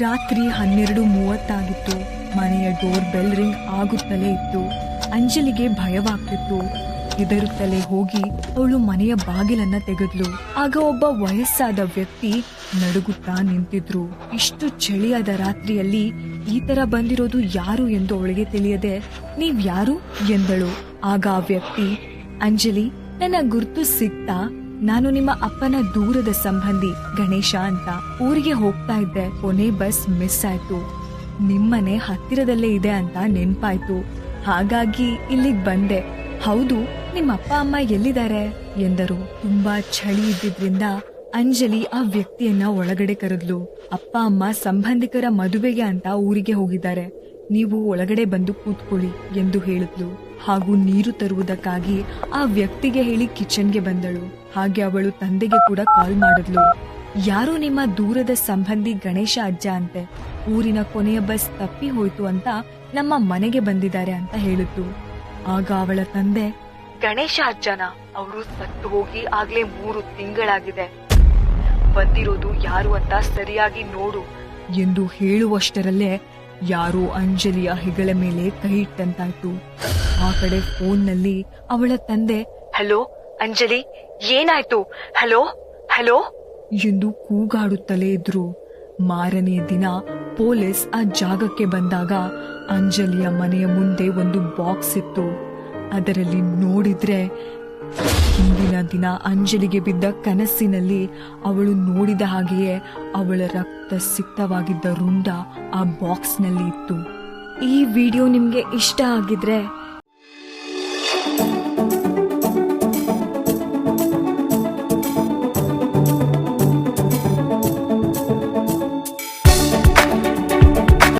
ರಾತ್ರಿ 12:30 ಆಗಿತ್ತು. ಮನೆಯ ಡೋರ್ ಬೆಲ್ ರಿಂಗ್ ಆಗುತ್ತಲೇ ಇತ್ತು. ಅಂಜಲಿಗೆ ಭಯವಾಗ್ತಿತ್ತು. ಹೆದರುತ್ತಲೇ ಹೋಗಿ ಅವಳು ಮನೆಯ ಬಾಗಿಲನ್ನ ತೆಗೆದ್ಲು. ಆಗ ಒಬ್ಬ ವಯಸ್ಸಾದ ವ್ಯಕ್ತಿ ನಡುಗುತ್ತಾ ನಿಂತಿದ್ರು. ಇಷ್ಟು ಚಳಿಯಾದ ರಾತ್ರಿಯಲ್ಲಿ ಈ ತರ ಬಂದಿರೋದು ಯಾರು ಎಂದು ಅವಳಿಗೆ ತಿಳಿಯದೆ ನೀವ್ ಯಾರು ಎಂದಳು. ಆಗ ಆ ವ್ಯಕ್ತಿ, ಅಂಜಲಿ, ನನ್ನ ಗುರ್ತು ಸಿಕ್ತಾ? ನಾನು ನಿಮ್ಮ ಅಪ್ಪನ ದೂರದ ಸಂಬಂಧಿ ಗಣೇಶ ಅಂತ. ಊರಿಗೆ ಹೋಗ್ತಾ ಇದ್ದೆ, ಕೊನೆ ಬಸ್ ಮಿಸ್ ಆಯ್ತು. ನಿಮ್ಮನೆ ಹತ್ತಿರದಲ್ಲೇ ಇದೆ ಅಂತ ನೆನ್ಪಾಯ್ತು, ಹಾಗಾಗಿ ಇಲ್ಲಿಗ್ ಬಂದೆ. ಹೌದು, ನಿಮ್ಮ ಅಪ್ಪ ಅಮ್ಮ ಎಲ್ಲಿದ್ದಾರೆ ಎಂದರು. ತುಂಬಾ ಚಳಿ ಇದ್ದಿದ್ರಿಂದ ಅಂಜಲಿ ಆ ವ್ಯಕ್ತಿಯನ್ನ ಒಳಗಡೆ ಕರೆದ್ಲು. ಅಪ್ಪ ಅಮ್ಮ ಸಂಬಂಧಿಕರ ಮದುವೆಗೆ ಅಂತ ಊರಿಗೆ ಹೋಗಿದ್ದಾರೆ, ನೀವು ಒಳಗಡೆ ಬಂದು ಕೂತ್ಕೊಳ್ಳಿ ಎಂದು ಹೇಳಿದ್ಲು. ಹಾಗೂ ನೀರು ತರುವುದಕ್ಕಾಗಿ ಆ ವ್ಯಕ್ತಿಗೆ ಹೇಳಿ ಕಿಚನ್ಗೆ ಬಂದಳು. ಹಾಗೆ ಅವಳು ತಂದೆಗೆ ಕೂಡ ಕಾಲ್ ಮಾಡಿದ್ಲು. ಯಾರೋ ನಿಮ್ಮ ದೂರದ ಸಂಬಂಧಿ ಗಣೇಶ ಅಜ್ಜ ಅಂತೆ, ಊರಿನ ಕೊನೆಯ ಬಸ್ ತಪ್ಪಿ ಹೋಯ್ತು ಅಂತ ನಮ್ಮ ಮನೆಗೆ ಬಂದಿದ್ದಾರೆ ಅಂತ ಹೇಳಿದ್ಲು. ಆಗ ಅವಳ ತಂದೆ, ಗಣೇಶ ಅಜ್ಜನ? ಅವರು ಸತ್ತು ಹೋಗಿ ಆಗ್ಲೇ 3 ತಿಂಗಳಾಗಿದೆ. ಬಂದಿರೋದು ಯಾರು ಅಂತ ಸರಿಯಾಗಿ ನೋಡು ಎಂದು ಹೇಳುವಷ್ಟರಲ್ಲೇ ಯಾರೋ ಅಂಜಲಿಯ ಹೆಗಲ ಮೇಲೆ ಕೈ ಇಟ್ಟಂತಾಯ್ತು. ಆ ಕಡೆ ಫೋನ್ನಲ್ಲಿ ಅವಳ ತಂದೆ, ಹಲೋ ಅಂಜಲಿ, ಏನಾಯ್ತು? ಹಲೋ ಹಲೋ ಎಂದು ಕೂಗಾಡುತ್ತಲೇ ಇದ್ರು. ಮಾರನೆಯ ದಿನ ಪೊಲೀಸ್ ಆ ಜಾಗಕ್ಕೆ ಬಂದಾಗ ಅಂಜಲಿಯ ಮನೆಯ ಮುಂದೆ ಒಂದು ಬಾಕ್ಸ್ ಇತ್ತು. ಅದರಲ್ಲಿ ನೋಡಿದ್ರೆ ಹಿಂದಿನ ದಿನ ಅಂಜಲಿಗೆ ಬಿದ್ದ ಕನಸಿನಲ್ಲಿ ಅವಳು ನೋಡಿದ ಹಾಗೆಯೇ ಅವಳ ರಕ್ತ ಸಿಕ್ತವಾಗಿದ್ದ ರುಂಡ ಆ ಬಾಕ್ಸ್ ನಲ್ಲಿ ಇತ್ತು. ಈ ವಿಡಿಯೋ ನಿಮ್ಗೆ ಇಷ್ಟ ಆಗಿದ್ರೆ